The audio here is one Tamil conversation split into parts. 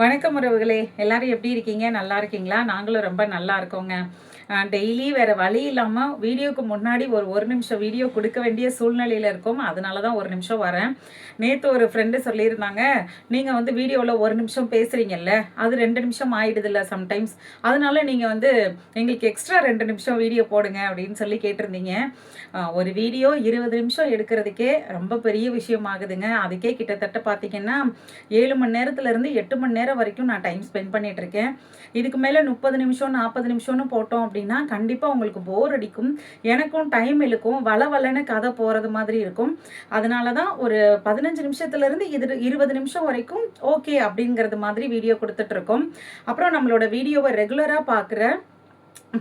வணக்கம் உறவுகளே, எல்லாரும் எப்படி இருக்கீங்க? நல்லா இருக்கீங்களா? நாங்களும் ரொம்ப நல்லா இருக்கோங்க. டெய்லி வேற வழி இல்லாமல் வீடியோக்கு முன்னாடி ஒரு நிமிஷம் வீடியோ கொடுக்க வேண்டிய சூழ்நிலையில் இருக்கோம். அதனால தான் ஒரு நிமிஷம் வரேன். நேற்று ஒரு ஃப்ரெண்டு சொல்லியிருந்தாங்க, நீங்கள் வந்து வீடியோவில் ஒரு நிமிஷம் பேசுகிறீங்கல்ல, அது 2 நிமிஷம் ஆயிடுதில்ல சம்டைம்ஸ், அதனால நீங்கள் வந்து எங்களுக்கு எக்ஸ்ட்ரா 2 நிமிஷம் வீடியோ போடுங்க அப்படின்னு சொல்லி கேட்டிருந்தீங்க. ஒரு வீடியோ 20 நிமிஷம் எடுக்கிறதுக்கே ரொம்ப பெரிய விஷயம் ஆகுதுங்க. அதுக்கே கிட்டத்தட்ட பார்த்தீங்கன்னா 7 மணி நேரத்துலேருந்து 8 மணி நேரம் வரைக்கும் நான் டைம் ஸ்பெண்ட் பண்ணிட்டு இருக்கேன். இதுக்கு மேலே 30 நிமிஷம் 40 நிமிஷம்னு போட்டோம் அப்படின்னா கண்டிப்பாக உங்களுக்கு போர் அடிக்கும். எனக்கும் டைம் இழுக்கும், வளவலன்னு கதை போகிறது மாதிரி இருக்கும். அதனால தான் ஒரு 15 நிமிஷத்துலேருந்து 20 நிமிஷம் வரைக்கும் ஓகே அப்படிங்கிறது மாதிரி வீடியோ கொடுத்துட்ருக்கோம். அப்புறம் நம்மளோட வீடியோவை ரெகுலராக பார்க்குற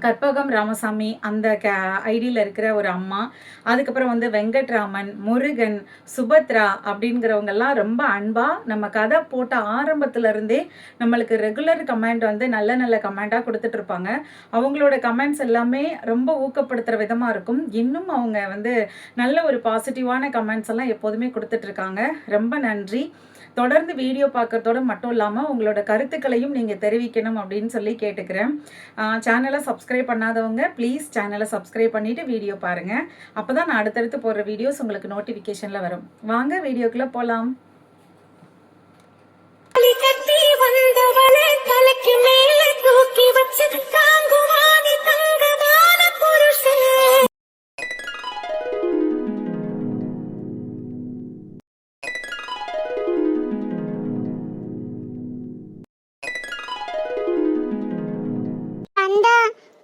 கற்பகம் ராமசாமி அந்த ஐடியில் இருக்கிற ஒரு அம்மா, அதுக்கப்புறம் வந்து வெங்கட்ராமன், முருகன், சுபத்ரா அப்படிங்கிறவங்கெல்லாம் ரொம்ப அன்பாக நம்ம கதை போட்ட ஆரம்பத்துலேருந்தே நம்மளுக்கு ரெகுலர் கமெண்ட் வந்து நல்ல நல்ல கமெண்ட்டாக கொடுத்துட்ருப்பாங்க. அவங்களோட கமெண்ட்ஸ் எல்லாமே ரொம்ப ஊக்கப்படுத்துகிற விதமாக இருக்கும். இன்னும் அவங்க வந்து நல்ல ஒரு பாசிட்டிவான கமெண்ட்ஸ் எல்லாம் எப்போதுமே கொடுத்துட்ருக்காங்க. ரொம்ப நன்றி. தொடர்ந்து வீடியோ பார்க்குறதோடு மட்டும் இல்லாமல் உங்களோட கருத்துக்களையும் நீங்கள் தெரிவிக்கணும் அப்படின்னு சொல்லி கேட்டுக்கிறேன். சேனலை சப்ஸ்கிரைப் பண்ணாதவங்க ப்ளீஸ் சேனலை சப்ஸ்கிரைப் பண்ணிவிட்டு வீடியோ பாருங்கள். அப்போ தான் நான் அடுத்தடுத்து போடுற வீடியோஸ் உங்களுக்கு நோட்டிஃபிகேஷனில் வரும். வாங்க வீடியோக்குள்ளே போகலாம்.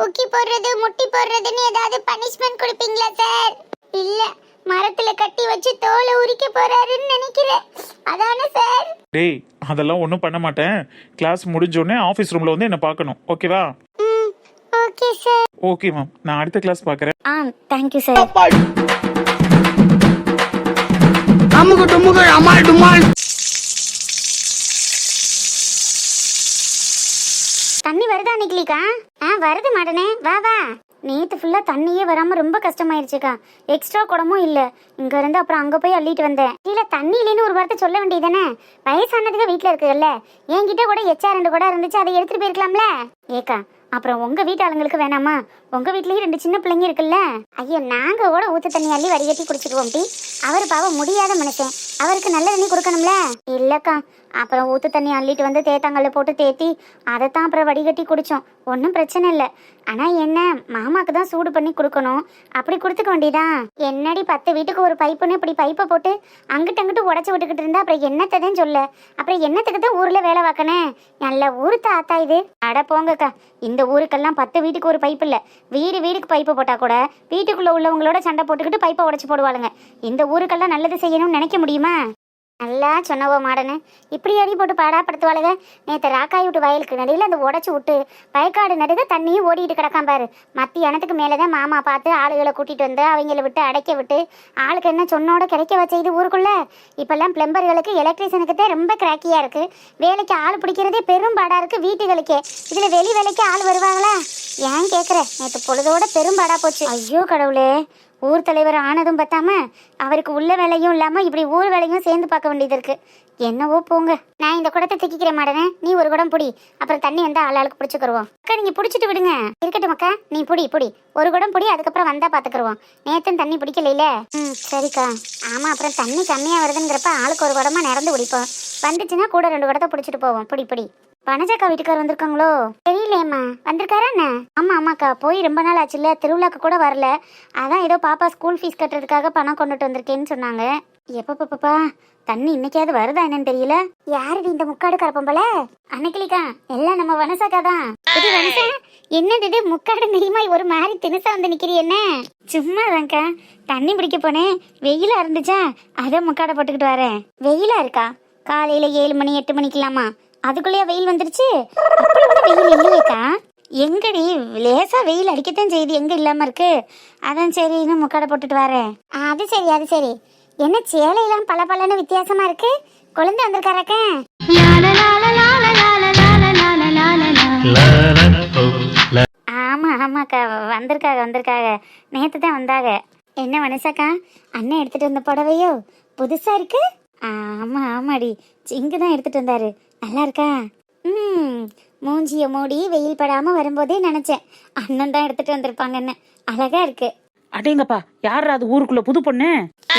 உக்கி போடுறது முட்டி போடுறதுன்னு ஏதாவது பனிஷ்மெண்ட் கொடுப்பீங்களா சார்? இல்ல, மரத்துல கட்டி வச்சு தோலை உரிக்க போறாருன்னு நினைக்கிறேன். அதானே சார்? டேய், அதெல்லாம் ஒன்றும் பண்ண மாட்டேன். கிளாஸ் முடிஞ்சோடனே ஆஃபீஸ் ரூமில் வந்து என்ன பார்க்கணும், ஓகேவா? Okay sir. ஓகே மேம், நான் அடுத்த கிளாஸ் பார்க்குறேன். Thank you sir. அமுகு டுமுகு அமால் டுமால். தண்ணி வருதா நிக்கலிக்கா? வருது மாடனே, வா வா. நேத்து ஃபுல்லா தண்ணியே வராம ரொம்ப கஷ்டமாயிருச்சுக்கா. எக்ஸ்ட்ரா குடமும் இல்ல. இங்க இருந்து அப்புறம் அங்க போய் அள்ளிட்டு வந்தேன். இல்ல தண்ணி இல்லைன்னு ஒரு வார்த்தை சொல்ல வேண்டியதானே? வயசானதுக்கு வீட்டுல இருக்குல்ல, என்கிட்ட கூட எச்சா 2 குடம் இருந்துச்சு, அதை எடுத்துட்டு போயிருக்கலாம்ல. ஏக்கா, அப்புறம் உங்க வீட்டு ஆளுங்களுக்கு வேணாமா? உங்க வீட்லயும் 2 சின்ன பிள்ளைங்க இருக்குல்ல. ஐயோ, நாங்க கூட ஊத்து தண்ணி அள்ளி வடிகட்டி குடிச்சுக்குவோம் டி. அவரு பாவம் முடியாத மனுஷன், அவருக்கு நல்ல தண்ணி கொடுக்கணும்ல. இல்லக்கா, அப்புறம் ஊத்து தண்ணி அள்ளிட்டு வந்து தேத்தாங்கல்ல போட்டு தேத்தி அதைத்தான் அப்புறம் வடிகட்டி குடிச்சோம். ஒன்றும் பிரச்சனை இல்லை. ஆனா என்ன, மாமாக்கு தான் சூடு பண்ணி கொடுக்கணும், அப்படி கொடுத்துக்க வேண்டியதான். என்னடி 10 வீட்டுக்கு ஒரு பைப்புன்னு இப்படி பைப்பை போட்டு அங்கிட்டு அங்கிட்டு உடச்சி விட்டுக்கிட்டு இருந்தா அப்புறம் என்னத்தான் சொல்ல? அப்புறம் என்னத்துக்கு தான் ஊர்ல வேலை பார்க்கணும்? நல்ல ஊரு தாத்தா இது. அட போங்கக்கா, இந்த ஊருக்கெல்லாம் 10 வீட்டுக்கு ஒரு பைப்பு இல்லை. வீடுக்கு பைப்பு போட்டா கூட வீட்டுக்குள்ள உள்ளவங்களோட சண்டை போட்டுக்கிட்டு பைப்பை உடச்சி போடுவாளுங்க. இந்த ஊருக்கெல்லாம் நல்லது செய்யணும்னு நினைக்க முடியுமா? நல்லா சொன்னவோ மாடனு, இப்படி அடி போட்டு பாடாப்படுத்துவாளுங்க. நேற்று ராக்காய் விட்டு வயலுக்கு நடுவில் அந்த உடச்சி விட்டு வயக்காடு நடுக தண்ணியும் ஓடிட்டு கிடக்கான் பாரு. மத்தியானத்துக்கு மேலே தான் மாமா பார்த்து ஆளுகளை கூட்டிகிட்டு வந்து அவங்கள விட்டு அடைக்க விட்டு ஆளுக்கு என்ன சொன்னோட கிடைக்க வச்ச இது ஊருக்குள்ள. இப்போல்லாம் பிளம்பர்களுக்கு எலக்ட்ரிஷியனுக்கு தான் ரொம்ப கிராக்கியாக இருக்குது. வேலைக்கு ஆள் பிடிக்கிறதே பெரும் பாடாக இருக்குது வீட்டுகளுக்கே. இதில் வெளி வேலைக்கு ஆள் வருவாங்களா? ஏன் கேட்குற, நேற்று பொழுதோட பெரும் பாடாக போச்சு. ஐயோ கடவுளே, ஊர் தலைவர் ஆனதும் பார்த்தாம அவருக்கு உள்ள வேலையும் இல்லாம இப்படி ஊர் வேலையும் சேர்ந்து பார்க்க வேண்டியது இருக்கு. என்னவோ போங்க. நான் இந்த குடத்தை தூக்கிக்கிறேன் மாடனே, நீ ஒரு குடம் புடி. அப்புறம் தண்ணி வந்தா ஆளாளுக்கு பிடிச்சிக்கிருவோம். அக்கா, நீங்க பிடிச்சிட்டு விடுங்க. இருக்கட்டும் அக்கா, நீ புடி ஒரு குடம் புடி, அதுக்கப்புறம் வந்தா பாத்துக்கிருவோம். நேத்தும் தண்ணி பிடிக்கல. சரிக்கா. ஆமா, அப்புறம் தண்ணி கம்மியா வருதுங்கிறப்ப ஆளுக்கு ஒரு குடமா நிறந்து குடிப்போம். வந்துச்சுன்னா கூட 2 குடத்தை பிடிச்சிட்டு போவோம். புடி. வனஜாக்கா வீட்டுக்கார் வந்திருக்காங்களோ? தெரியலையம்மா. வந்திருக்காரா என்ன? ஆமாக்கா, போய் ரொம்ப நாள் ஆச்சுல்ல, திருவிழாக்கு கூட வரல. அதான் ஏதோ பாப்பா ஸ்கூல் ஃபீஸ் கட்டுறதுக்காக பணம் கொண்டுட்டு வந்திருக்கேன்னு சொன்னாங்க. எப்பப்பா தண்ணி இன்னைக்காவது வருதா என்னன்னு தெரியல. யாருடி இந்த முக்காடு கரப்பம்பல? அன்னைக்கிலிக்கா, எல்லாம் நம்ம வனசாக்கா தான். இது வனசா, என்னது முக்காடு நெய்மாய் ஒரு மாதிரி தினுசா வந்து நிக்கிறீ என்ன? சும்மா தான்க்கா, தண்ணி பிடிக்க போனேன், வெயிலா இருந்துச்சா, அதை முக்காடை போட்டுக்கிட்டு வரேன். வெயிலா இருக்கா? காலையில 7 மணி 8 மணிக்கலாமா? அதுக்குள்ளேயே வெயில் வந்துருச்சு. அப்படி ஒன்றும் வெயில் இல்லையேக்கா. எங்கடி, லேசா வெயில் அடிக்கத்தான் செய்யுது, எங்க இல்லாம இருக்கு. அதான் சரி, இன்னும் முக்காடை போட்டுட்டு வரேன். அது சரி. என்ன சேலையெல்லாம் பல வித்தியாசமா இருக்கு? குழந்தை வந்திருக்காராக்க? ஆமாக்கா, வந்திருக்காங்க. நேத்து தான் வந்தாங்க. என்ன வனசாக்கா, அண்ணன் எடுத்துட்டு வந்த புடவையோ புதுசா இருக்கு? ஆமாடி, சிங்கு தான் எடுத்துட்டு வந்தாரு. நல்லா இருக்கா? ம் மூஞ்சிய மூடி வெயில் படாம வரும்போதே நினைச்சேன் அண்ணன் தான் எடுத்துட்டு வந்திருப்பாங்கன்னு. அழகா இருக்கு. அடேங்கப்பா, யார் அது ஊருக்குள்ள புது பொண்ணு?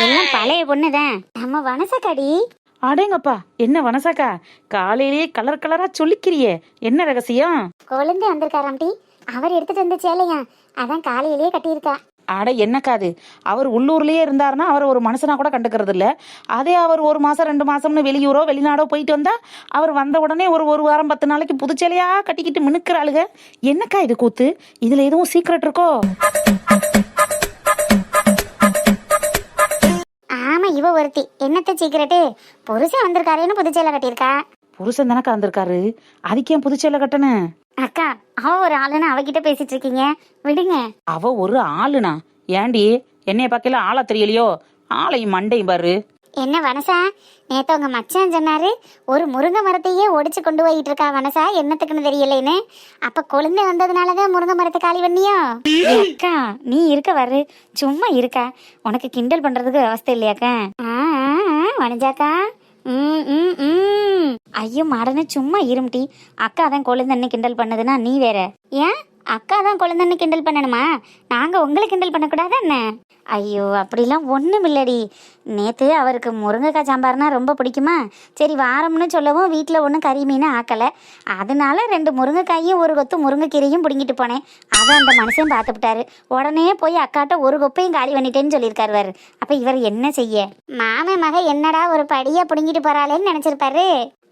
எல்லாம் பழைய பொண்ணுதான், நம்ம வனசக்கடி. அடேங்கப்பா, என்ன வனசாக்கா காலையிலேயே கலர் கலரா சொல்லிக்கிறியே, என்ன ரகசியம்? குழந்தை வந்திருக்காராம் டி, அவர் எடுத்துட்டு வந்த சேலையா, அதான் காலையிலேயே கட்டியிருக்கா. அட என்னக்காது, அவர் உள்ளூர்லயே இருந்தாருன்னா அவர் ஒரு மனுஷனா கூட கண்டுக்கிறது இல்ல. அதே அவர் 1 மாசம் 2 மாசம்னு வெளியூரோ வெளிநாடோ போயிட்டு வந்தா அவர் வந்த உடனே ஒரு வாரம் 10 நாளைக்கு புதுச்சேலையா கட்டிக்கிட்டு மினுக்கிறாளுக. என்னக்கா இது கூத்து? இதுல எதுவும் சீக்ரெட் இருக்கோ? ஆமா, இவ ஒருத்தி. என்னத்த சீக்கிரட்டு, புருஷன் வந்திருக்காருன்னு புதுச்சேலை கட்டியிருக்கா. புருஷன் தானக்கா வந்திருக்காரு, அதுக்கு ஏன் புதுச்சேலை கட்டணும்? அக்கா, அவ ஒரு ஆளுன்னு அவகிட்ட பேசிட்டு இருக்கீங்க, விடுங்க. அவ ஒரு ஆளுனா? ஏண்டி என்னைய பார்க்கல ஆளா தெரியலையோ? ஆளையும் மண்டையும் பாரு. என்ன வனசா, நேத்து உங்க மச்சான் சொன்னாரு ஒரு முருங்கை மரத்தையே ஒடிச்சு கொண்டு போயிட்டு இருக்கா வனசா, என்னத்துக்குன்னு தெரியலேன்னு. அப்ப குழந்தை வந்ததுனாலதான் முருங்கை மரத்தை காலி பண்ணியோ? அக்கா நீ இருக்க வரு, சும்மா இருக்கா, உனக்கு கிண்டல் பண்றதுக்கு அவஸ்தை இல்லையாக்கா? வனஜாக்கா, ஐயோ மாடனே சும்மா இரும்டி. அக்கா தான் குழந்தைன்னு கிண்டல் பண்ணதுன்னா நீ வேற. ஏன் அக்கா தான் குழந்தைன்னு கிண்டல் பண்ணணுமா? நாங்க உங்களை கிண்டல் பண்ணக்கூடாது என்ன? ஐயோ அப்படிலாம் ஒன்றும் இல்லடி. நேற்று அவருக்கு முருங்கைக்காய் சாம்பார்னா ரொம்ப பிடிக்குமா, சரி வாரம்னு சொல்லவும் வீட்டில் ஒன்றும் கறி மீன் ஆக்கலை, அதனால 2 முருங்கைக்காயும் 1 கொத்து முருங்கைக்கீரையும் பிடிங்கிட்டு போனேன். அதை அந்த மனுஷன் பார்த்துவிட்டாரு. உடனே போய் அக்காட்ட 1 கொப்பையும் காலி பண்ணிட்டேன்னு சொல்லியிருக்காரு. அப்போ இவர் என்ன செய்ய? மாமே மக என்னடா ஒரு படியா பிடுங்கிட்டு போறாளேன்னு நினச்சிருப்பாரு.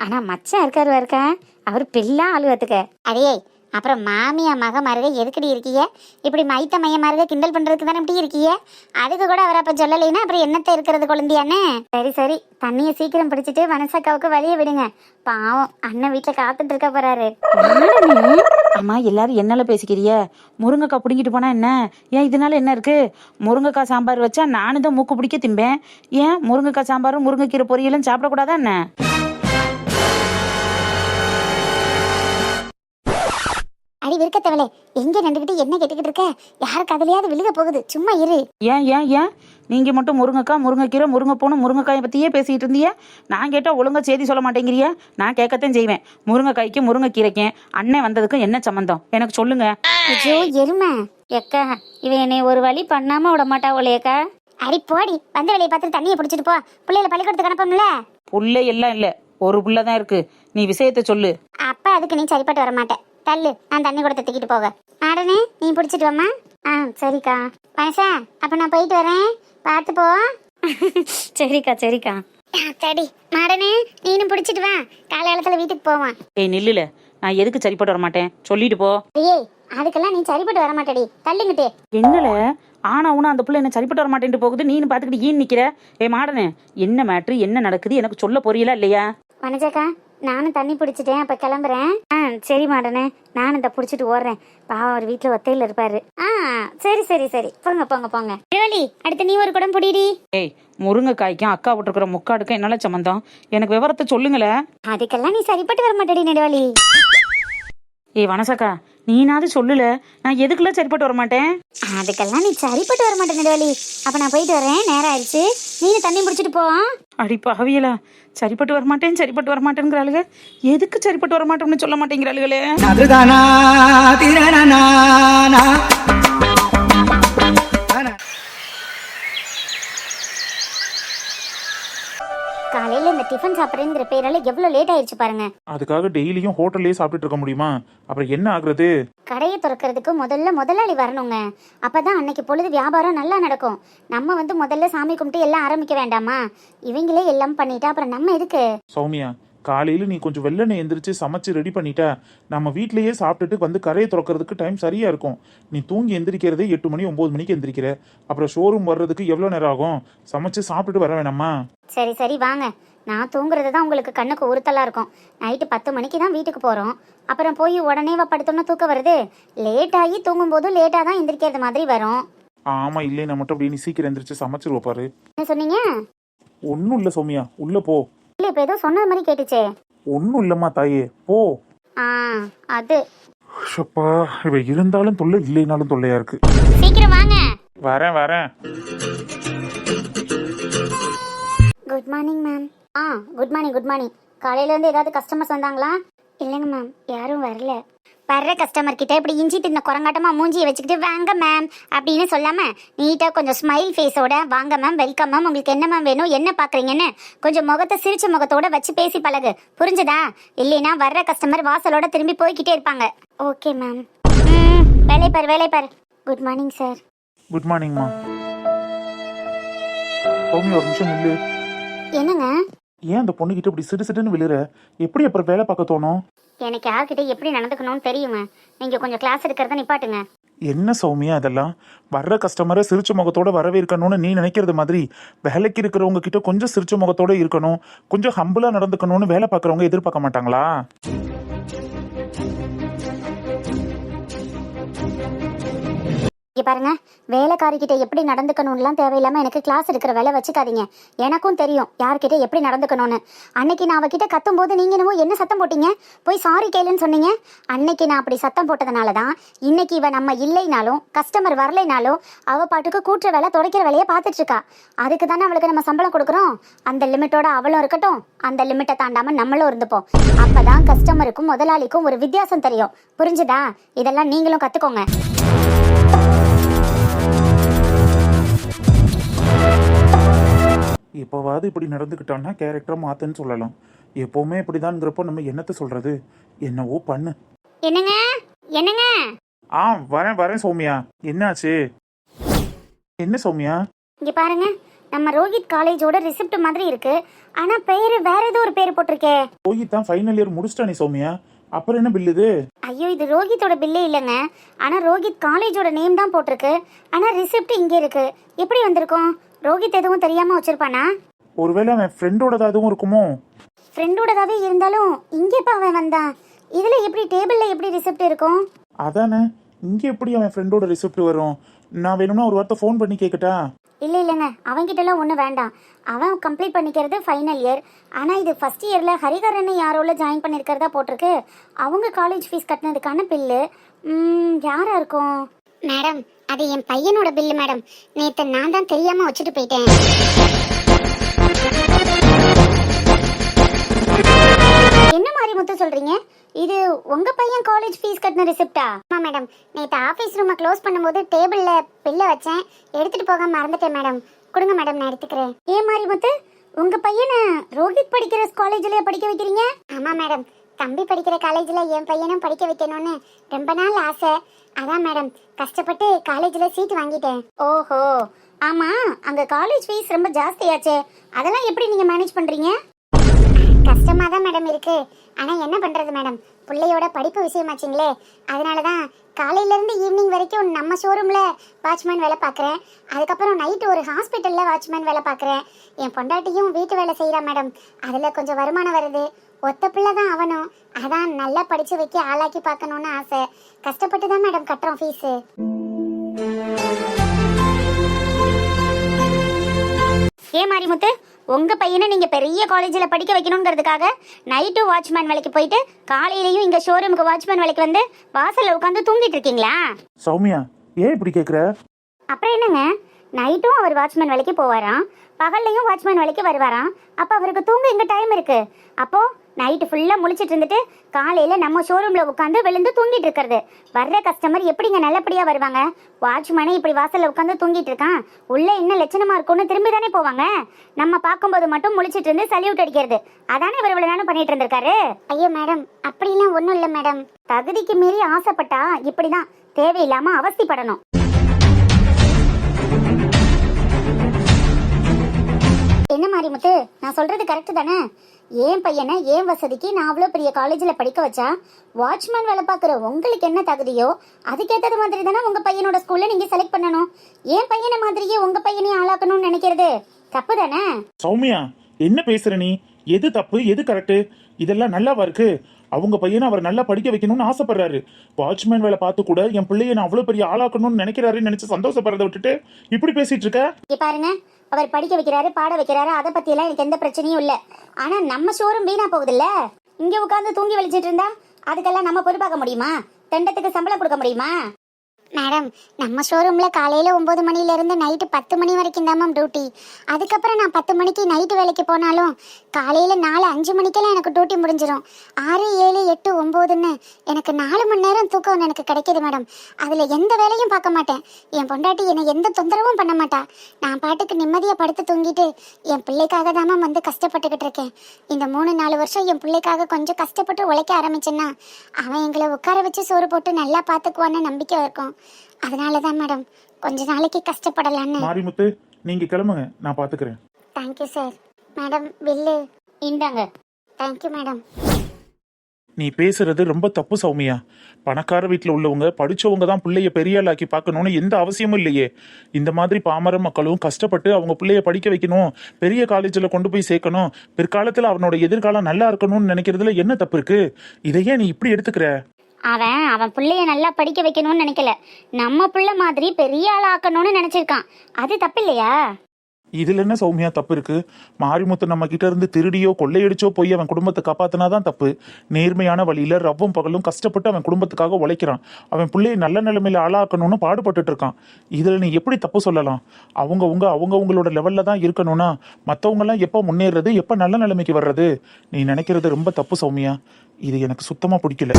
ஆனால் மச்சான் இருக்காருக்கா, அவர் பிள்ளை ஆளுவத்துக்க. அடையே, அப்புறம் மாமியா மக மருக எதுக்கடி இருக்கீங்க? இப்படி மைத்த மைய மருக கிண்டல் பண்றதுக்கு தானே இப்படி இருக்கீங்க? அதுக்கு கூட அவர் அப்ப சொல்லலைன்னா அப்புறம் என்னத்த இருக்கிறது குழந்தையானே? சரி சரி, தண்ணியை சீக்கிரம் பிடிச்சிட்டு வனசக்காவுக்கு வழிய விடுங்க. பாவம் அண்ணன் வீட்டுல காத்துட்டு இருக்க போறாரு. அம்மா எல்லாரும் என்னால பேசிக்கிறிய? முருங்கைக்காய் பிடிங்கிட்டு போனா என்ன? ஏன் இதனால என்ன இருக்கு? முருங்கைக்காய் சாம்பார் வச்சா நானும் தான் மூக்கு பிடிக்க திம்பேன். ஏன் முருங்கைக்காய் சாம்பாரும் முருங்கைக்கீரை பொரியலும் சாப்பிடக்கூடாதா என்ன? அடி விருக்கத்தவளே, எங்க நின்றுகிட்டு என்ன கேட்டுக்கிட்டு இருக்க? யாருக்கு அதுலயாவது விழுக போகுது, சும்மா இரு. ஏன் ஏன் ஏன் நீங்க மட்டும் முருங்கைக்காய் முருங்கைக்கீரை முருங்கைப்பூணும் முருங்கைக்காயை பத்தியே பேசிட்டு இருந்தீங்க. நான் கேட்டா ஒழுங்கா செய்தி சொல்ல மாட்டேங்கிறிய? நான் கேட்கத்தான் செய்வேன். முருங்கைக்காய்க்கும் முருங்கைக்கீரைக்கும் அண்ணன் வந்ததுக்கும் என்ன சம்பந்தம் எனக்கு சொல்லுங்க. ஐயோ எருமை எக்கா, இவன் என்னை ஒரு வழி பண்ணாம விட மாட்டா ஒலையக்கா. அடி போடி, வந்த வேலையை பார்த்துட்டு தண்ணியை பிடிச்சிட்டு போ, பிள்ளைகளை பள்ளிக்கூடத்துக்கு அனுப்பணும்ல. புள்ள எல்லாம் இல்ல, ஒரு புள்ளதான் இருக்கு. நீ விஷயத்த சொல்லு. அப்ப அதுக்கு நீ சரிப்பட்டு வர மாட்டேன். தள்ளு, நான் தண்ணி கூட தூக்கிட்டு போக. ஆடனே நீ பிடிச்சிட்டு வாமா. சரிக்கா. பனசா, அப்ப நான் போயிட்டு வரேன், பார்த்து போ. சரிக்கா சரிக்கா. சரி மாடனே, நீனும் பிடிச்சிட்டு வா, காலையிலத்துல வீட்டுக்கு போவான். ஏய் நில்லுல, நான் எதுக்கு சரிப்பட்டு வர மாட்டேன் சொல்லிட்டு போ. ஏய் அதுக்கெல்லாம் நீ சரிப்பட்டு வர மாட்டேடி, தள்ளுங்கிட்டே. என்னல ஆனா உன அந்த புள்ள என்ன சரிப்பட்டு வர மாட்டேன்ட்டு போகுது, நீனு பாத்துக்கிட்டு ஏன் நிக்கிற? ஏ மாடனே, என்ன மேட்ரு, என்ன நடக்குது எனக்கு சொல்ல போறீங்களா இல்லையா? வனஜாக்கா, நானும் தண்ணி பிடிச்சிட்டேன், அப்ப கிளம்புறேன். சரி மாடனே, நானும் இந்த பிடிச்சிட்டு ஓடுறேன். பாவம் அவர் வீட்டுல ஒத்தையில இருப்பாரு. சரி சரி சரி, போங்க போங்க போங்க. ஏலி, அடுத்து நீ ஒரு குடம் பிடிடி. ஏய், முருங்கைக்காய்க்கும் அக்கா விட்டுருக்கிற முக்காடுக்கும் என்னால சம்பந்தம்? எனக்கு விவரத்தை சொல்லுங்களே. அதுக்கெல்லாம் நீ சரிப்பட்டு வர மாட்டேடி நெடுவாளி. ஏய் வனசாக்கா, நீனாவது சொல்லுல, நான் எதுக்குள்ள சரிப்பட்டு வர மாட்டேன்? அதுக்கெல்லாம் நீ சரிப்பட்டு வர மாட்டேன் நெடுவாளி. அப்ப நான் போயிட்டு வரேன், நேரம் ஆயிடுச்சு, நீனு தண்ணி பிடிச்சிட்டு போ. அடி பாவியலா, சரிப்பட்டு வரமாட்டேன் சரிப்பட்டு வரமாட்டேங்கிறாளுங்க. எதுக்கு சரிப்பட்டு வரமாட்டோம்னு சொல்ல மாட்டேங்கிறாளுகளே. அதுதானா திரணனா. காலையில இந்த டிஃபன் சாப்பிட்றேங்கிற பேரால எவ்வளவு லேட் ஆயிடுச்சு பாருங்க. அதுக்காக டெய்லியும் ஹோட்டல்லே சாப்பிட்டுட்டு இருக்க முடியுமா? அப்புறம் என்ன ஆகுறது? கடையை திறக்கிறதுக்கு முதலாளி வரணுங்க. அப்பதான் அன்னைக்கு பொழுது வியாபாரம் நல்லா நடக்கும். நம்ம முதல்ல சாமி கும்பிட்டு எல்லாம் ஆரம்பிக்க வேண்டாமா? இவங்களே எல்லாம் பண்ணிட்டா அப்புறம் நம்ம எதுக்கு? சௌமியா, காலையில நீ கொஞ்சம் வெள்ளனை எந்திரிச்சு சமைச்சு ரெடி பண்ணிட்ட, நம்ம வீட்லயே சாப்பிட்டுட்டு வந்து கரையை திறக்கிறதுக்கு டைம் சரியா இருக்கும். நீ தூங்கி எந்திரிக்கிறதே 8 மணி 9 மணிக்கு எந்திரிக்கிற, அப்புறம் ஷோரூம் வர்றதுக்கு எவ்வளவு நேரம் ஆகும்? சமைச்சு சாப்பிட்டுட்டு வர வேணாமா? சரி சரி வாங்க, நான் தூங்குறது தான் உங்களுக்கு கண்ணுக்கு உறுத்தலா இருக்கும். நைட்டு 10 மணிக்கு தான் வீட்டுக்கு போறோம். அப்புறம் போய் உடனே படுத்தோம்னா தூக்கம் வருது. லேட் ஆகி தூங்கும் போது லேட்டா தான் எந்திரிக்கிறது மாதிரி வரும். ஆமா, இல்லைன்னா மட்டும் அப்படியே நீ சீக்கிரம் எந்திரிச்சு சமைச்சிருவ பாரு. என்ன சொன்னீங்க? ஒன்னும் இல்ல சௌமியா, உள்ள போ. இல்ல இப்ப ஏதோ சொன்னது மாதிரி கேட்டுச்சே. ஒன்னும் இல்லம்மா தாயே, போ. அது ஷப்பா, இவ இருந்தாலும் தொல்லை இல்லைனாலும் தொல்லையா இருக்கு. சீக்கிரம் வாங்க. வரேன் வரேன். Good morning ma'am. Good morning good morning. காலையில இருந்து ஏதாவது கஸ்டமர்ஸ் வந்தாங்களா? இல்லைங்க மேம், யாரும் வரல. வர்ற கஸ்டமர் கிட்ட இப்படி இஞ்சி தின்ன குரங்காட்டமா மூஞ்சியை வச்சுக்கிட்டு வாங்க மேம் அப்படின்னு சொல்லாம நீட்டா கொஞ்சம் ஸ்மைல் ஃபேஸோட வாங்க மேம், வெல்கம் மேம், உங்களுக்கு என்ன மேம் வேணும், என்ன பாக்குறீங்கன்னு கொஞ்சம் முகத்தை சிரிச்ச முகத்தோட வச்சு பேசி பழகு, புரிஞ்சுதா? இல்லைன்னா வர்ற கஸ்டமர் வாசலோட திரும்பி போய்கிட்டே இருப்பாங்க. Okay ma'am. வேலை பாரு, வேலை பாரு. Good morning sir. குட் மார்னிங்மா. சௌமியா ஒரு நிமிஷம் நில்லு. என்னங்க? ஏன் அந்த பொண்ணுகிட்ட இப்படி சிடு சிடுன்னு விழுற? எப்படி அப்புறம் வேலை பார்க்க தோணும்? எனக்கு யார்கிட்ட எப்படி நடந்துக்கணும்னு தெரியுங்க. நீங்க கொஞ்சம் கிளாஸ் எடுக்கிறத நிப்பாட்டுங்க. என்ன சௌமியா அதெல்லாம்? வர்ற கஸ்டமரை சிரிச்ச முகத்தோட வரவேற்கணும்னு நீ நினைக்கிறது மாதிரி வேலைக்கு இருக்கிறவங்க கிட்ட கொஞ்சம் சிரிச்ச முகத்தோட இருக்கணும், கொஞ்சம் ஹம்பிளா நடந்துக்கணும்னு வேலை பார்க்குறவங்க எதிர்பார்க்க மாட்டாங்களா? இங்க பாருங்க, வேலைக்காரிக்கிட்ட எப்படி நடந்துக்கணும்லாம் தேவையில்லாம எனக்கு கிளாஸ் எடுக்கிற வேலை வச்சுக்காதீங்க. எனக்கும் தெரியும் யார்கிட்ட எப்படி நடந்துக்கணும்னு. அன்னைக்கு நான் அவகிட்ட கத்தும் போது நீங்க என்னமோ என்ன சத்தம் போட்டீங்க, போய் சாரி கேளுன்னு சொன்னீங்க. அன்னைக்கு நான் அப்படி சத்தம் போட்டதுனால தான் இன்னைக்கு இவ நம்ம இல்லைனாலும் கஸ்டமர் வரலைனாலும் அவ பாட்டுக்கு கூட்டுற வேலை துடைக்கிற வேலையை பார்த்துட்டு இருக்கா. அதுக்கு தானே அவளுக்கு நம்ம சம்பளம் கொடுக்குறோம். அந்த லிமிட்டோட அவளும் இருக்கட்டும், அந்த லிமிட்டை தாண்டாம நம்மளும் இருந்துப்போம். அப்பதான் கஸ்டமருக்கும் முதலாளிக்கும் ஒரு வித்தியாசம் தெரியும். புரிஞ்சுதா? இதெல்லாம் நீங்களும் கத்துக்கோங்க. எப்போவாது இப்படி நடந்துக்கிட்டான்னா கேரக்டரை மாத்துன்னு சொல்லலாம். எப்பவுமே இப்படிதான்ங்கிறப்போ நம்ம என்னத்த சொல்றது? என்னவோ பண்ணு. என்னங்க என்னங்க? வரேன் வரேன் சௌமியா. என்னாச்சு? என்ன சௌமியா? இங்க பாருங்க, நம்ம ரோஹித் காலேஜோட ரிசிப்ட் மாதிரி இருக்கு. ஆனா பேரு வேற ஏதோ ஒரு பேர் போட்டிருக்கே. ரோஹித் தான் ஃபைனல் இயர் முடிச்சிட்டானே சௌமியா, அப்புறம் என்ன பில் இது? ஐயோ, இது ரோஹித்தோட பில்லே இல்லைங்க. ஆனா ரோஹித் காலேஜோட நேம் தான் போட்டிருக்கு. ஆனா ரிசிப்ட் இங்க இருக்கு. எப்படி வந்திருக்கும்? ரோஹித் எதுவும் தெரியாம வச்சிருப்பானா? ஒருவேளை அவன் ஃப்ரெண்டோட அதுவும் இருக்குமோ? ஃப்ரெண்டோடதாவே இருந்தாலும் இங்கேப்பா அவன் வந்தான். இதுல எப்படி டேபிள்ல எப்படி ரிசிப்ட் இருக்கும்? அதானே, இங்க எப்படி அவன் ஃப்ரெண்டோட ரிசிப்ட் வரும்? நான் வேணும்னா ஒரு வார்த்தை ஃபோன் பண்ணி கேட்கட்டா? இல்லைங்க, அவன்கிட்டலாம் ஒன்றும் வேண்டாம். அவன் கம்ப்ளீட் பண்ணிக்கிறது ஃபைனல் இயர். ஆனால் இது ஃபர்ஸ்ட் இயரில் ஹரிகரனை யாரோல ஜாயின் பண்ணியிருக்கிறதா போட்டிருக்கு. அவங்க காலேஜ் ஃபீஸ் கட்டினதுக்கான பில்லு. யாரா இருக்கும்? மேடம், அது என் பையனோட பில்லு மேடம். நேற்று நான் தான் தெரியாமல் வச்சுட்டு போயிட்டேன். என்ன மாதிரி முத்து சொல்றீங்க? இது உங்க பையன் காலேஜ் ஃபீஸ் கட்டின ரிசிப்டா? ஆமா மேடம், நேத்து ஆபீஸ் ரூமை க்ளோஸ் பண்ணும்போது டேபிள்ல பில்ல வச்சேன், எடுத்துட்டு போக மறந்துட்டேன் மேடம். கொடுங்க மேடம், நான் எடுத்துக்கிறேன். ஏன் மாதிரி முத்து, உங்க பையனை ரோஹித் படிக்கிற காலேஜ்லயே படிக்க வைக்கிறீங்க? ஆமா மேடம், தம்பி படிக்கிற காலேஜ்ல என் பையனும் படிக்க வைக்கணும்னு ரொம்ப நாள் ஆசை. அதான் மேடம் கஷ்டப்பட்டு காலேஜ்ல சீட் வாங்கிட்டேன். ஓஹோ, ஆமா, அங்க காலேஜ் ஃபீஸ் ரொம்ப ஜாஸ்தியாச்சே, அதெல்லாம் எப்படி நீங்க மேனேஜ் பண்றீங்க? கஷ்டமா தான் மேடம் இருக்கு. ஆனா என்ன பண்றது மேடம், பிள்ளையோட படிப்பு விஷயமாச்சுங்களே, அதனாலதான் காலையில இருந்து ஈவினிங் வரைக்கும் நம்ம ஷோரூம்ல வாட்ச்மேன் வேலை பார்க்குறேன். அதுக்கப்புறம் நைட்டு ஒரு ஹாஸ்பிட்டல்ல வாட்ச்மேன் வேலை பார்க்குறேன். என் பொண்டாட்டியும் வீட்டு வேலை செய்யறா மேடம், அதுல கொஞ்சம் வருமானம் வருது. ஒத்த பிள்ளை தான் அவனும், அதான் நல்லா படிச்சு வைக்க ஆளாக்கி பார்க்கணும்னு ஆசை. கஷ்டப்பட்டு தான் மேடம் கட்டுறோம் ஃபீஸு. ஏன் மாரிமுத்து, உங்க பையனை நீங்க பெரிய காலேஜில் படிக்க வைக்கணுங்கிறதுக்காக நைட்டு வாட்ச்மேன் வேலைக்கு போயிட்டு காலையிலையும் இங்க ஷோரூமுக்கு வாட்ச்மேன் வேலைக்கு வந்து வாசல்ல உட்காந்து தூங்கிட்டு இருக்கீங்களா? சௌமியா, ஏன் இப்படி கேக்குற? அப்புறம் என்னங்க, நைட்டும் அவர் வாட்ச்மேன் வேலைக்கு போவாராம், பகல்லையும் வாட்ச்மேன் வேலைக்கு வருவாராம். அப்ப அவருக்கு தூங்க எங்க டைம் இருக்கு? அப்போ நைட்டு ஃபுல்லா முழிச்சிட்டு இருந்துட்டு காலையில நம்ம ஷோரூம்ல உட்காந்து விழுந்து தூங்கிட்டு இருக்கிறது. வர்ற கஸ்டமர் எப்படிங்க நல்லபடியா வருவாங்க? வாட்ச்மேனே இப்படி வாசல்ல உட்காந்து தூங்கிட்டு இருக்கான், உள்ள என்ன லட்சணமா இருக்கும்னு திரும்பி தானே போவாங்க. நம்ம பார்க்கும்போது மட்டும் முழிச்சிட்டு இருந்து சல்யூட் அடிக்கிறது, அதானே இவர் இவ்வளவு நேரம் பண்ணிட்டு இருந்திருக்காரு. ஐயோ மேடம், அப்படிலாம் ஒன்றும் இல்லை மேடம். தகுதிக்கு மீறி ஆசைப்பட்டா இப்படிதான் தேவையில்லாம அவஸ்திப்படணும். என்ன மாரிமுத்து, நான் சொல்றது கரெக்ட் தானே? ஏன் பையனை ஏன் வசதிக்கு நான் அவ்வளோ பெரிய காலேஜில் படிக்க வச்சா வாட்ச்மேன் வேலை பார்க்குற உங்களுக்கு என்ன தகுதியோ அதுக்கேற்றது மாதிரி தானே உங்க பையனோட ஸ்கூல்ல நீங்க செலக்ட் பண்ணணும். ஏன் பையனை மாதிரியே உங்க பையனையும் ஆளாக்கணும்னு நினைக்கிறது தப்பு தானே? சௌமியா, என்ன பேசுற நீ? எது தப்பு எது கரெக்ட்? இதெல்லாம் நல்லாவா இருக்கு? அவங்க பையனை அவர் நல்லா படிக்க வைக்கணும்னு ஆசைப்படுறாரு. வாட்ச்மேன் வேலை பார்த்து கூட என் பிள்ளைய நான் அவ்வளவு பெரிய ஆளாக்கணும்னு நினைக்கிறாருன்னு நினைச்சு சந்தோஷப்படுறதை விட்டுட்டு இப்படி பேசிட்டு இருக்க. பாருங்க, அவர் படிக்க வைக்கிறாரு, பாட வைக்கிறாரு, அதை பத்தி எல்லாம் எனக்கு எந்த பிரச்சனையும் இல்ல. ஆனா நம்ம ஷோரூம் வீணா போகுது இல்ல, இங்க உட்காந்து தூங்கி வலிச்சிட்டு இருந்தா அதுக்கெல்லாம் நம்ம பொறுப்பாக்க முடியுமா? தண்டத்துக்கு சம்பளம் கொடுக்க முடியுமா? மேடம், நம்ம ஷோரூமில் காலையில் 9 மணிலேருந்து நைட்டு 10 மணி வரைக்கும் தான் மேம் டியூட்டி. அதுக்கப்புறம் நான் 10 மணிக்கு நைட்டு வேலைக்கு போனாலும் காலையில் 4-5 மணிக்கெல்லாம் எனக்கு டியூட்டி முடிஞ்சிடும். 6, 7, 8, 9ன்னு எனக்கு 4 மணி நேரம் தூக்கம் எனக்கு கிடைக்கிது மேடம். அதில் எந்த வேலையும் பார்க்க மாட்டேன். என் பொண்டாட்டி என்னை எந்த தொந்தரவும் பண்ண மாட்டா. நான் பாட்டுக்கு நிம்மதியாக படுத்து தூங்கிட்டு என் பிள்ளைக்காக தான் மேம் வந்து கஷ்டப்பட்டுக்கிட்டு இருக்கேன். இந்த 3-4 வருஷம் என் பிள்ளைக்காக கொஞ்சம் கஷ்டப்பட்டு உழைக்க ஆரம்பிச்சேன்னா அவன் எங்களை உட்கார வச்சு சோறு போட்டு நல்லா பார்த்துக்குவான்னு நம்பிக்கை இருக்கும். அதனால தான் மேடம் கொஞ்ச நாளைக்கு கஷ்டப்படலான்னு. மாரிமுத்து, நீங்க கிளம்புங்க, நான் பாத்துக்கிறேன். Thank you sir. மேடம் பில்லு இந்தாங்க. Thank you madam. நீ பேசுறது ரொம்ப தப்பு சௌமியா. பணக்கார வீட்டில் உள்ளவங்க படிச்சவங்க தான் பிள்ளைய பெரிய ஆளாக்கி பார்க்கணும்னு எந்த அவசியமும் இல்லையே. இந்த மாதிரி பாமர மக்களும் கஷ்டப்பட்டு அவங்க பிள்ளைய படிக்க வைக்கணும், பெரிய காலேஜில் கொண்டு போய் சேர்க்கணும், பிற்காலத்தில் அவனோட எதிர்காலம் நல்லா இருக்கணும்னு நினைக்கிறதுல என்ன தப்பு இருக்கு? இதையே நீ இப்படி எடுத்துக்கிற? அவன் பிள்ளைய நல்லா படிக்க வைக்கணும்னு நினைக்கல, நம்ம பிள்ளை மாதிரி பெரிய ஆள் ஆக்கணும்னு நினைச்சிருக்கான். அது தப்பு இல்லையா? இதுல என்ன சௌமியா தப்பு இருக்கு? மாரிமுத்து நம்ம கிட்ட இருந்து திருடியோ கொள்ளையடிச்சோ போய் அவன் குடும்பத்தை காப்பாத்தினாதான் தப்பு. நேர்மையான வழியில ரவ்வும் பகலும் கஷ்டப்பட்டு அவன் குடும்பத்துக்காக உழைக்கிறான். அவன் பிள்ளையை நல்ல நிலைமையில ஆளாக்கணும்னு பாடுபட்டு இருக்கான். இதுல நீ எப்படி தப்பு சொல்லலாம்? அவங்கவுங்களோட லெவல்ல தான் இருக்கணும்னா மற்றவங்க எல்லாம் எப்ப முன்னேறது, எப்ப நல்ல நிலைமைக்கு வர்றது? நீ நினைக்கிறது ரொம்ப தப்பு சௌமியா. இது எனக்கு சுத்தமா பிடிக்கல.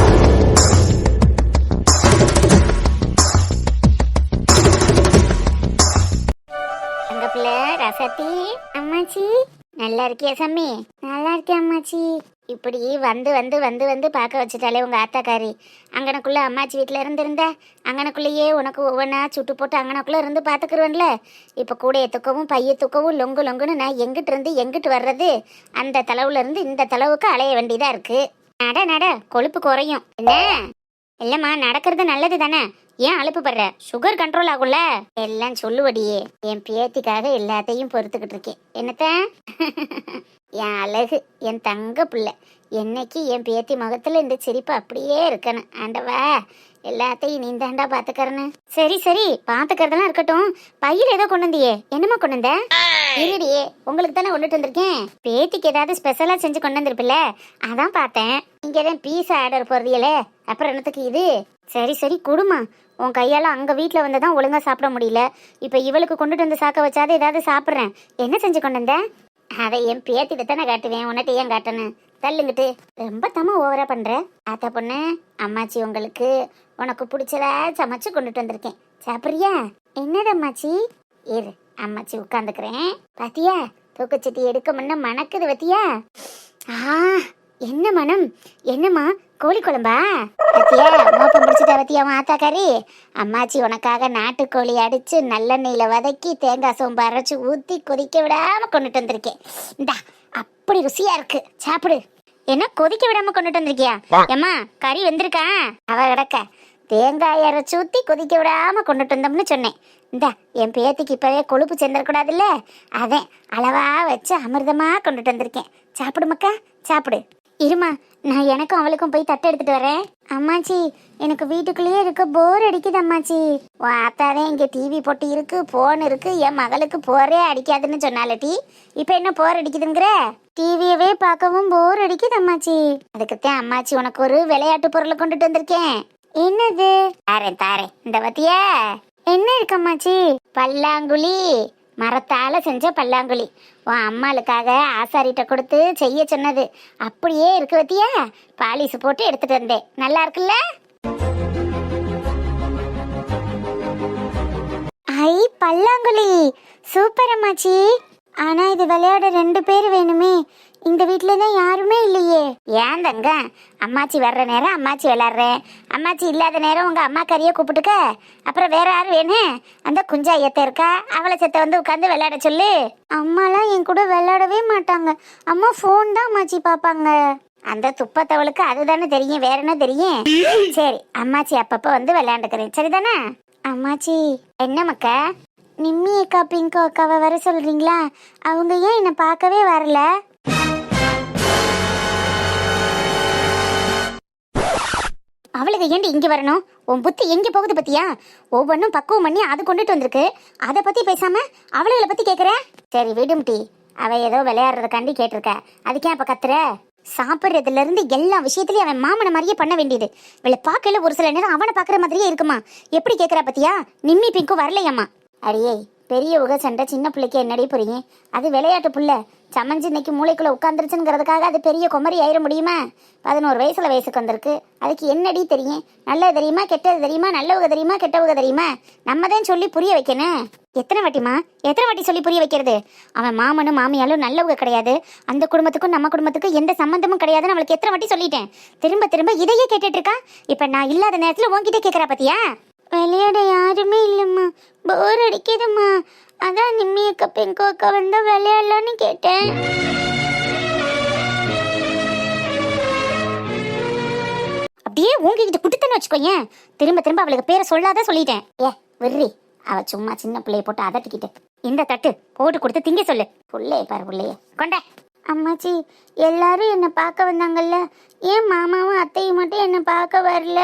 ரசத்தி அம்மாச்சி, நல்லா இருக்கியா சாமி? நல்லா இருக்கேன் அம்மாச்சி. இப்படி வந்து வந்து வந்து வந்து பார்க்க வச்சுட்டாலே உங்க ஆத்தாக்காரி. அங்கனக்குள்ள அம்மாச்சி வீட்டில் இருந்திருந்த அங்கனக்குள்ளேயே உனக்கு ஒவ்வொன்றா சுட்டு போட்டு அங்கனக்குள்ள இருந்து பார்த்துக்குருவேன்ல. இப்போ கூடைய தூக்கவும் பைய தூக்கவும் லொங்கு லொங்குன்னு நான் எங்கிட்டு இருந்து எங்கிட்டு வர்றது? அந்த தளவுல இருந்து இந்த தளவுக்கு அலைய வேண்டியதா இருக்கு. நட நட, கொழுப்பு குறையும். என்ன இல்லம்மா, நடக்கிறது நல்லது தானே, ஏன் அலுப்புப்படுற? சுகர் கண்ட்ரோல் ஆகும்ல. எல்லாம் சொல்லுவடியே, என் பேத்திக்காக எல்லாத்தையும் பொறுத்துக்கிட்டு இருக்கேன். என்னத்த என் அழகு, என் தங்க பிள்ளை, என்னைக்கு என் பேத்தி முகத்துல இந்த சிரிப்பு அப்படியே இருக்கணும். ஆண்டவா, எல்லாத்தையும் நீ தாண்டா பாத்துக்கறன்னு. சரி சரி, பாத்துக்கறதெல்லாம் இருக்கட்டும். பையில ஏதோ கொண்டு வந்தியே, என்னமா கொண்டு வந்த? இருடியே, உங்களுக்கு தானே கொண்டுட்டு வந்திருக்கேன். பேத்திக்கு ஏதாவது ஸ்பெஷலா செஞ்சு கொண்டு வந்திருப்பில்ல, அதான் பார்த்தேன். இங்க தான் பீஸா ஆர்டர் போடுறீங்களே, அப்புறம் என்னத்துக்கு இது? சரி சரி குடுமா, உன் கையால அங்க வீட்டுல வந்ததான் ஒழுங்கா சாப்பிட முடியல. இப்ப இவளுக்கு கொண்டுட்டு வந்து சாக்க வச்சாது ஏதாவது சாப்பிட்றேன். என்ன செஞ்சு கொண்டு வந்த? அதை என் பேத்திட்டு தானே காட்டுவேன், உன்னிட்ட ஏன் காட்டணும்? தள்ளுங்கிட்டு ரொம்ப தம்மா ஓவரா பண்ற. ஆத்தா பொண்ணு, அம்மாச்சி உங்களுக்கு உனக்கு பிடிச்சதா சமைச்சு கொண்டுட்டு வந்திருக்கேன், சாப்பிட்றியா? என்னது அம்மாச்சி? இரு, அம்மாச்சி உட்காந்துக்கிறேன். பாத்தியா, தூக்கச்சட்டி எடுக்க முன்ன மணக்குது பத்தியா? என்ன மனம்? என்னம்மா, கோழி குழம்பா? பத்தியா, மோப்பம் பிடிச்சிட்டா பத்தியா ஆத்தாக்காரி? அம்மாச்சி உனக்காக நாட்டுக்கோழி அடிச்சு நல்லெண்ணெயில வதக்கி தேங்காய் சோம்பு அரைச்சு ஊத்தி கொதிக்க விடாம கொண்டுட்டு வந்திருக்கேன். இந்தா, அப்படி ருசியா இருக்கு, சாப்பிடு. என்ன கொதிக்க விடாம கொண்டுட்டு வந்திருக்கியா? ஏம்மா, கறி வெந்திருக்கா? அவ கிடக்க தேங்காய் அரைச்சு ஊத்தி கொதிக்க விடாம கொண்டுட்டு வந்தோம்னு சொன்னேன். இந்தா, என் பேத்திக்கு இப்பவே கொழுப்பு சேர்ந்துடக்கூடாதுல்ல, அதே அளவா வச்சு அமிர்தமா கொண்டுட்டு வந்திருக்கேன். சாப்பிடு மக்கா, சாப்பிடு. இருமா, நான் எனக்கும் அவளுக்கும் போய் தட்டை எடுத்துட்டு வரேன். அம்மாச்சி, எனக்கு வீட்டுக்குள்ளேயே இருக்க போர் அடிக்குது அம்மாச்சி. உன் ஆத்தாவே இங்க டிவி போட்டு இருக்கு, போன் இருக்கு, என் மகளுக்கு போரே அடிக்காதுன்னு சொன்னாலட்டி, இப்ப என்ன போர் அடிக்குதுங்கிற? டிவியவே பார்க்கவும் போர் அடிக்குது அம்மாச்சி. அதுக்குத்தான் அம்மாச்சி உனக்கு ஒரு விளையாட்டு பொருளை கொண்டுட்டு வந்திருக்கேன். என்னது? தாரேன் தாரேன், இந்த பத்தியா? என்ன இருக்கு அம்மாச்சி? பல்லாங்குழி, மரத்தால செஞ்ச பல்லாங்குழி. உன் அம்மாளுக்காக ஆசாரிட்ட கொடுத்து செய்ய சொன்னது, அப்படியே இருக்கு பத்தியா? பாலிசு போட்டு எடுத்துட்டு வந்தேன், நல்லா இருக்குல்ல? ஐ, பல்லாங்குழி சூப்பர் அம்மாச்சி. ஆனா இது விளையாட 2 பேர் வேணுமே, இந்த வீட்டுல தான் யாருமே இல்லையே. ஏன் தங்க, அம்மாச்சி வர்ற நேரம் அம்மாச்சி விளையாடுறேன், அம்மாச்சி இல்லாத நேரம் உங்க அம்மா கறியை கூப்பிட்டுக்க. அப்புறம் வேற யாரு வேணும்? அந்த குஞ்சா ஐயத்த இருக்கா, அவளை செத்த வந்து உட்காந்து விளையாட சொல்லு. அம்மாலாம் என் கூட விளையாடவே மாட்டாங்க, அம்மா போன் தான் அம்மாச்சி பாப்பாங்க. அந்த துப்பத்தவளுக்கு அதுதானே தெரியும், வேற என்ன தெரியும்? சரி, அம்மாச்சி அப்பப்ப வந்து விளையாண்டுக்கிறேன், சரிதானே? அம்மாச்சி. என்ன மக்கா? நிம்மி அக்கா பிங்கோ அக்காவை வர சொல்றீங்களா? அவங்க ஏன் என்னை பார்க்கவே வரல? அவளுக்கு ஏண்டி இங்க வரணும்? உன் புத்தி எங்க போகுது பத்தியா? ஒவ்வொன்றும் பக்குவம் பண்ணி அது கொண்டுட்டு வந்திருக்கு, அதை பத்தி பேசாம அவளுகளை பத்தி கேக்குற? சரி விடும் டி, அவ ஏதோ விளையாடுறதுக்காண்டி கேட்டிருக்க, அதுக்கே அப்ப கத்துற? சாப்பிட்றதுல இருந்து எல்லா விஷயத்துலயும் அவன் மாமனை மாதிரியே பண்ண வேண்டியது. இவளை பார்க்கல ஒரு சில நேரம் அவனை பார்க்குற மாதிரியே இருக்குமா. எப்படி கேட்குறா பத்தியா? நிம்மி பிங்கும் வரலையாம்மா. அடியே பெரிய உக சண்டை சின்ன பிள்ளைக்கு என்னடி புரியுங்க? அது விளையாட்டு புள்ள சமஞ்சு இன்னைக்கு மூளைக்குள்ள உட்காந்துருச்சுங்கிறதுக்காக அது பெரிய குமரி ஆயிட முடியுமா? 11 வயசுக்கு வந்திருக்கு. அதுக்கு என்னடி தெரியும்? நல்லது தெரியுமா கெட்டது தெரியுமா? நல்லவங்க தெரியுமா கெட்டவங்க தெரியுமா? நம்ம தான் சொல்லி புரிய வைக்கணும். எத்தனை வாட்டி சொல்லி புரிய வைக்கிறது? அவன் மாமனும் மாமியாலும் நல்லவங்க கிடையாது. அந்த குடும்பத்துக்கும் நம்ம குடும்பத்துக்கும் எந்த சம்பந்தமும் கிடையாதுன்னு அவளுக்கு எத்தனை வாட்டி சொல்லிட்டேன். திரும்ப இதையே கேட்டுட்டு இருக்கா. இப்ப நான் இல்லாத நேரத்துல உன்கிட்ட கேட்கறா பத்தியா? விளையாட யாருமே இல்லம்மா, போர் அடிக்குதும்மா. அதான் நிம்மி அக்கா பெங்கோ அக்கா வந்தா விளையாடலான்னு கேட்டேன். அப்படியே உங்ககிட்ட குட்டுத்தன்னு வச்சுக்கோயேன். திரும்ப அவளுக்கு பேரை சொல்லாத சொல்லிட்டேன். வெர்ரி, அவ சும்மா சின்ன பிள்ளைய போட்டு அதட்டிக்கிட்டு. இந்த தட்டு போட்டு கொடுத்து திங்க சொல்லு. புள்ளைய பாரு புள்ளைய கொண்ட. அம்மாச்சி, எல்லாரும் என்னை பார்க்க வந்தாங்கல்ல, ஏன் மாமாவும் அத்தையும் மட்டும் என்னை பார்க்க வரல?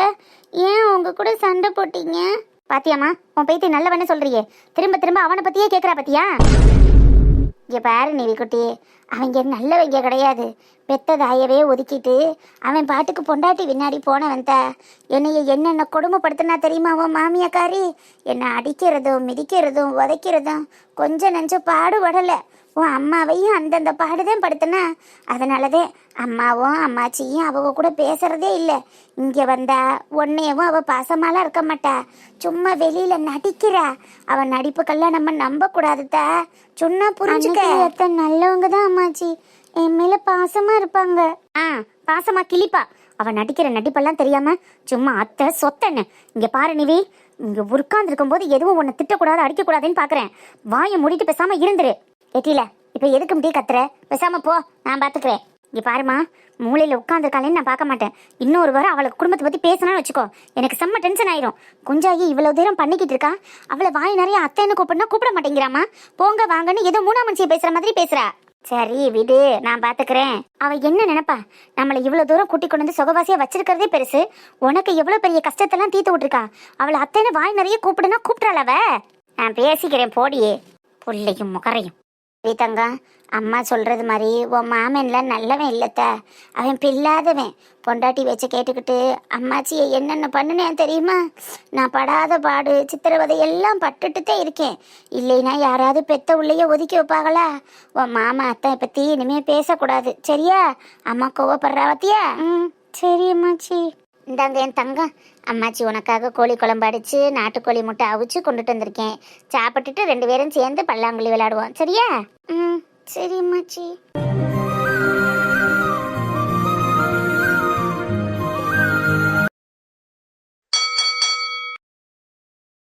ஏன் உங்க கூட சண்டை போட்டீங்க? பாத்தியாமா, உன் பேத்தி நல்லவன்னு சொல்றியே, திரும்ப அவனை பத்தியே கேட்கறா பத்தியா? இங்க பாரு நிவிக்குட்டி, அவங்க நல்லவங்க கிடையாது. பெத்த தாயவே ஒதுக்கிட்டு அவன் பாட்டுக்கு பொண்டாட்டி பின்னாடி போனவன் தான். என்னைய என்னென்ன கொடுமைப்படுத்தினா தெரியுமா அவன் மாமியாக்காரி? என்னை அடிக்கிறதும் மிதிக்கிறதும் உதைக்கிறதும் கொஞ்சம் நெஞ்சம் பாடுபடலை. உன் அம்மாவையும் அந்தந்த பாடுதான் படுத்தினா. அதனாலதான் அம்மாவும் அம்மாச்சியும் அவ கூட பேசுறதே இல்லை. இங்க வந்தா உன்னையவும் அவ பாசமாலாம் இருக்க மாட்டா, சும்மா வெளியில நடிக்கிறா. அவன் நடிப்புக்கெல்லாம் நம்ம நம்ப கூடாதுதா, சொன்னா புரிஞ்சுக்க. நல்லவங்க தான் அம்மாச்சி, என் மேல பாசமா இருப்பாங்க. பாசமா கிளிப்பா. அவன் நடிக்கிற நடிப்பெல்லாம் தெரியாம சும்மா அத்தை சொத்தன்னு. இங்க பாரு நிவி, இங்க உட்கார்ந்து இருக்கும் போது எதுவும் உன்னை திட்டக்கூடாது அடிக்கக்கூடாதுன்னு பாக்குறேன். வாயை மூடிட்டு பேசாம இருந்துரு. எட்டில இப்ப எதுக்கு முடி கத்துற? பேசாம போ, நான் பாத்துக்கிறேன். இங்க பாருமா, மூளையில உட்காந்துருக்காளேன்னு நான் பார்க்க மாட்டேன். இன்னொரு வாரம் அவளுக்கு குடும்பத்தை பத்தி பேசினான்னு வச்சுக்கோ, எனக்கு செம்ம டென்ஷன் ஆயிரும். குஞ்சாயி இவ்வளவு தூரம் பண்ணிக்கிட்டு இருக்கா, அவளை வாய் நிறைய அத்தைன்னு கூப்பிட மாட்டேங்கிறாமா. போங்க வாங்கன்னு ஏதோ மூணாம் மனுஷியை பேசுற மாதிரி பேசுறா. சரி விடு, நான் பாத்துக்கிறேன். அவ என்ன நினைப்பா? நம்மளை இவ்வளவு தூரம் கூட்டி கொண்டு வந்து சுகவாசியா வச்சிருக்கிறதே பெருசு. உனக்கு எவ்வளவு பெரிய கஷ்டத்தெல்லாம் தீர்த்து விட்டுருக்கா. அவளை அத்தைன்னு வாய் நிறைய கூப்பிடுனா கூப்பிட்டாள் அவ. நான் பேசிக்கிறேன் போடியே, புள்ளையும் முகரையும். தங்க, அம்மா சொல்றது மாதிரி உன் மாமன்லாம் நல்லவன் இல்லத்த, அவன் பில்லாதவன். பொண்டாட்டி வச்சு கேட்டுக்கிட்டு அம்மாச்சியை என்னென்ன பண்ணுனேன் தெரியுமா? நான் படாத பாடு சித்திரவதை எல்லாம் பட்டுட்டு தான் இருக்கேன். இல்லைன்னா யாராவது பெத்த உள்ளேயே ஒதுக்கி வைப்பாங்களா? உன் மாமா அத்தை பத்தி இனிமே பேசக்கூடாது, சரியா? அம்மா கோவப்படுறா பத்தியா? சரி அம்மாச்சி. இந்தாங்க என் தங்கம், அம்மாச்சி உனக்காக கோழி குழம்பு அடிச்சு நாட்டுக்கோழி முட்டை அவிச்சு கொண்டுட்டு வந்திருக்கேன். சாப்பிட்டுட்டு 2 பேரும் சேர்ந்து பல்லாங்குழி விளையாடுவோம், சரியா? சரி அம்மாச்சி.